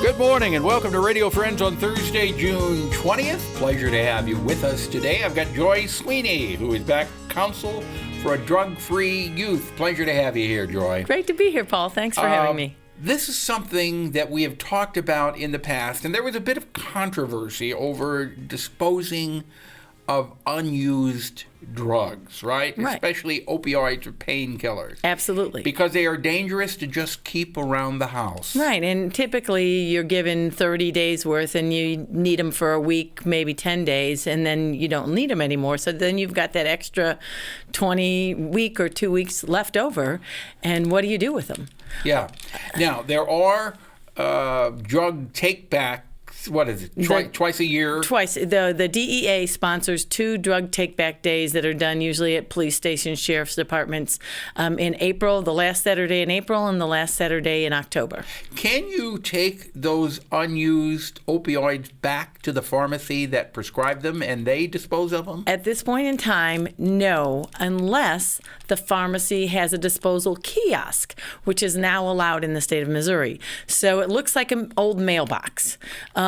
Good morning and welcome to Radio Friends on Thursday, June 20th. Pleasure to have you with us today. I've got Joy Sweeney, who is back counsel for a drug-free youth. Pleasure to have you here, Joy. Great to be here, Paul. Thanks for having me. This is something that we have talked about in the past, and there was a bit of controversy over disposing of unused drugs, right? Especially opioids or painkillers. Absolutely. Because they are dangerous to just keep around the house. Right, and typically you're given 30 days worth and you need them for a week, maybe 10 days, and then you don't need them anymore. So then you've got that extra 20 week or 2 weeks left over, and what do you do with them? Yeah. Now, there are drug take-back. What is it? Twice a year? Twice. The DEA sponsors 2 drug take-back days that are done usually at police stations, sheriff's departments in April, the last Saturday in April and the last Saturday in October. Can you take those unused opioids back to the pharmacy that prescribed them and they dispose of them? At this point in time, no, unless the pharmacy has a disposal kiosk, which is now allowed in the state of Missouri. So it looks like an old mailbox.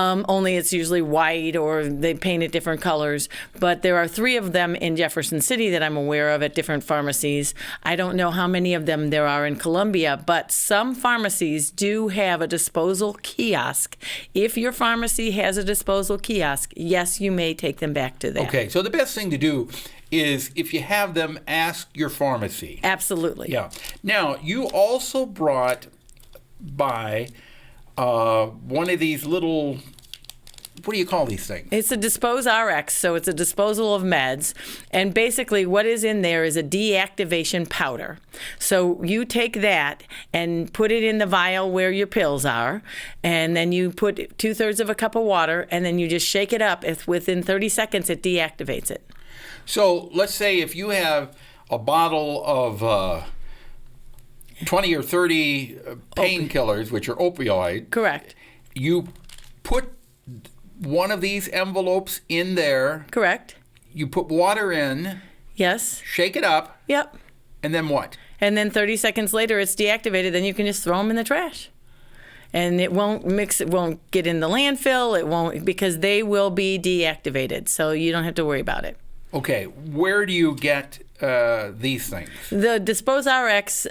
Only it's usually white or they paint it different colors. But there are 3 of them in Jefferson City that I'm aware of at different pharmacies. I don't know how many of them there are in Columbia, but some pharmacies do have a disposal kiosk. If your pharmacy has a disposal kiosk, yes, you may take them back to that. Okay, so the best thing to do is if you have them, ask your pharmacy. Absolutely. Yeah. Now, you also brought by one of these little, what do you call these things? It's a Dispose Rx, so it's a disposal of meds. And basically what is in there is a deactivation powder. So you take that and put it in the vial where your pills are, and then you put 2/3 of a cup of water, and then you just shake it up. If within 30 seconds, it deactivates it. So let's say if you have a bottle of 20 or 30 painkillers, which are opioid. Correct. You put one of these envelopes in there. Correct. You put water in. Yes. Shake it up. Yep. And then what? And then 30 seconds later, it's deactivated. Then you can just throw them in the trash. And it won't mix, it won't get in the landfill. It won't, because they will be deactivated. So you don't have to worry about it. Okay. Where do you get these things? The Dispose Rx,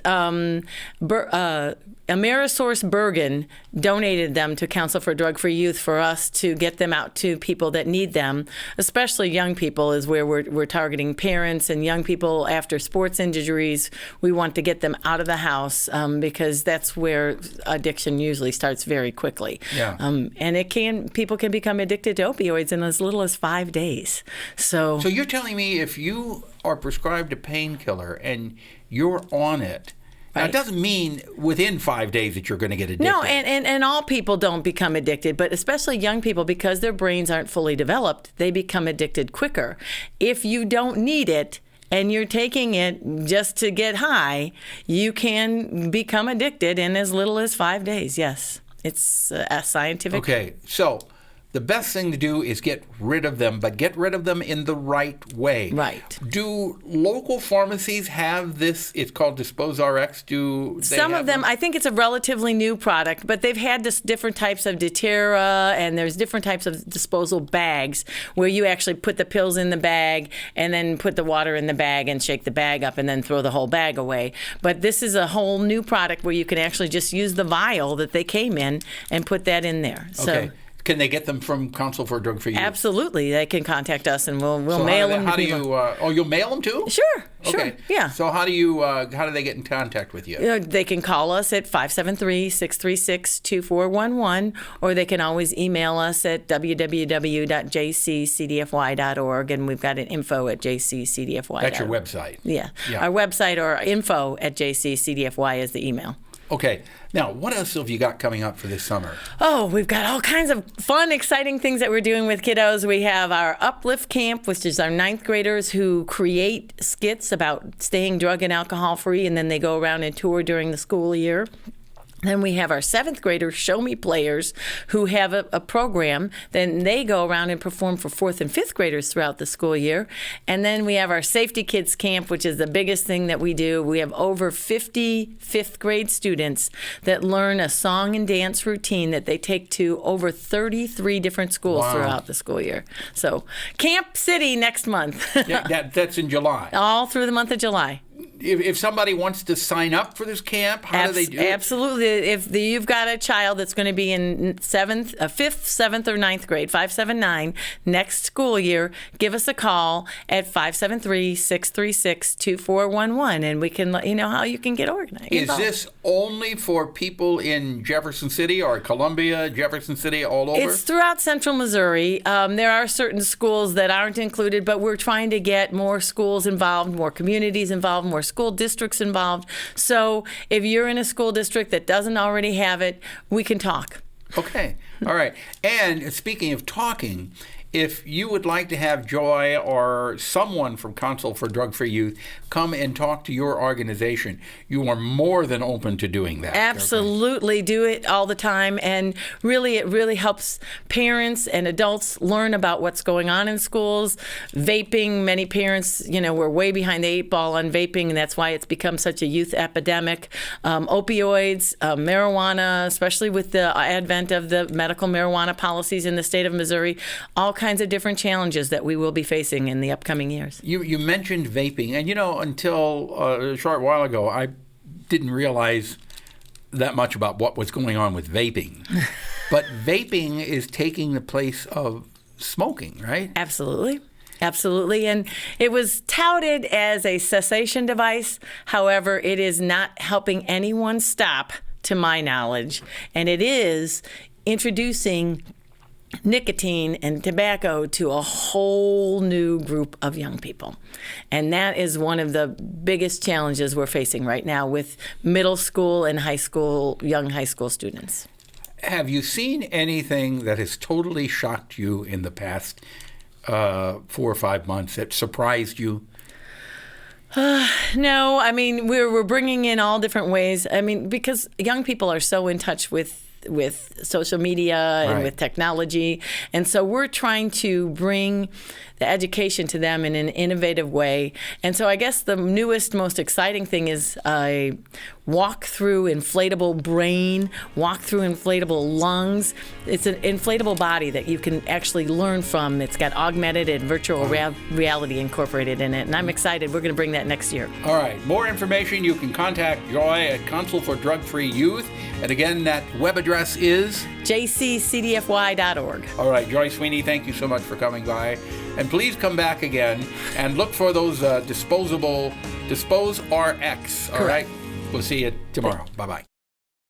Amerisource Bergen donated them to Council for Drug-Free Youth for us to get them out to people that need them, especially young people is where we're targeting parents and young people after sports injuries. We want to get them out of the house because that's where addiction usually starts very quickly. Yeah. And people can become addicted to opioids in as little as 5 days. So you're telling me if you are prescribed a painkiller and you're on it, now, it doesn't mean within 5 days that you're going to get addicted. No, and all people don't become addicted, but especially young people, because their brains aren't fully developed, they become addicted quicker. If you don't need it and you're taking it just to get high, you can become addicted in as little as 5 days, yes. It's a scientific... Okay, so the best thing to do is get rid of them, but get rid of them in the right way. Right. Do local pharmacies have this? It's called Dispose Rx. Some of them, I think it's a relatively new product, but they've had different types of Deterra, and there's different types of disposal bags where you actually put the pills in the bag and then put the water in the bag and shake the bag up and then throw the whole bag away. But this is a whole new product where you can actually just use the vial that they came in and put that in there. Okay. Can they get them from Council for Drug-Free Youth? Absolutely. They can contact us and we'll mail them to people. You'll mail them too? Sure. Okay. Yeah. So how do they get in contact with you? They can call us at 573-636-2411, or they can always email us at www.jccdfy.org, and we've got an info@jccdfy.org. That's your website. Yeah. Our website, or info@jccdfy is the email. Okay. Now, what else have you got coming up for this summer? Oh, we've got all kinds of fun, exciting things that we're doing with kiddos. We have our Uplift Camp, which is our 9th graders who create skits about staying drug and alcohol free, and then they go around and tour during the school year. Then we have our 7th graders, Show Me Players, who have a program. Then they go around and perform for 4th and 5th graders throughout the school year. And then we have our Safety Kids Camp, which is the biggest thing that we do. We have over 50 5th grade students that learn a song and dance routine that they take to over 33 different schools throughout the school year. So Camp City next month. Yeah, that's in July. All through the month of July. If somebody wants to sign up for this camp, how do they do it? Absolutely. If you've got a child that's going to be in 5th, 7th, or 9th grade, 579, next school year, give us a call at 573-636-2411, and we can let you know how you can get organized. Is this only for people in Jefferson City or Columbia, Jefferson City, all over? It's throughout central Missouri. There are certain schools that aren't included, but we're trying to get more schools involved, more communities involved, more school districts involved. So if you're in a school district that doesn't already have it, we can talk. Okay. All right. And speaking of talking, if you would like to have Joy or someone from Council for Drug-Free Youth come and talk to your organization, you are more than open to doing that. Absolutely. Do it all the time. And really, it really helps parents and adults learn about what's going on in schools. Vaping, many parents, we're way behind the 8 ball on vaping, and that's why it's become such a youth epidemic. Opioids, marijuana, especially with the advent of the medical marijuana policies in the state of Missouri, all kinds of different challenges that we will be facing in the upcoming years. You mentioned vaping, and until a short while ago, I didn't realize that much about what was going on with vaping. But vaping is taking the place of smoking, right? Absolutely. Absolutely. And it was touted as a cessation device. However, it is not helping anyone stop, to my knowledge. And it is introducing nicotine and tobacco to a whole new group of young people. And that is one of the biggest challenges we're facing right now with middle school and young high school students. Have you seen anything that has totally shocked you in the past 4 or 5 months that surprised you? No, I mean, we're bringing in all different ways. I mean, because young people are so in touch with social media and with technology. And so we're trying to bring the education to them in an innovative way. And so I guess the newest, most exciting thing is a walk-through inflatable brain, walk-through inflatable lungs. It's an inflatable body that you can actually learn from. It's got augmented and virtual reality incorporated in it. And I'm excited. We're going to bring that next year. All right. More information, you can contact Joy at Council for Drug-Free Youth. And again, that web address is jccdfy.org. All right. Joy Sweeney, thank you so much for coming by. And please come back again and look for those Dispose Rx. All right. We'll see you tomorrow. Bye-bye.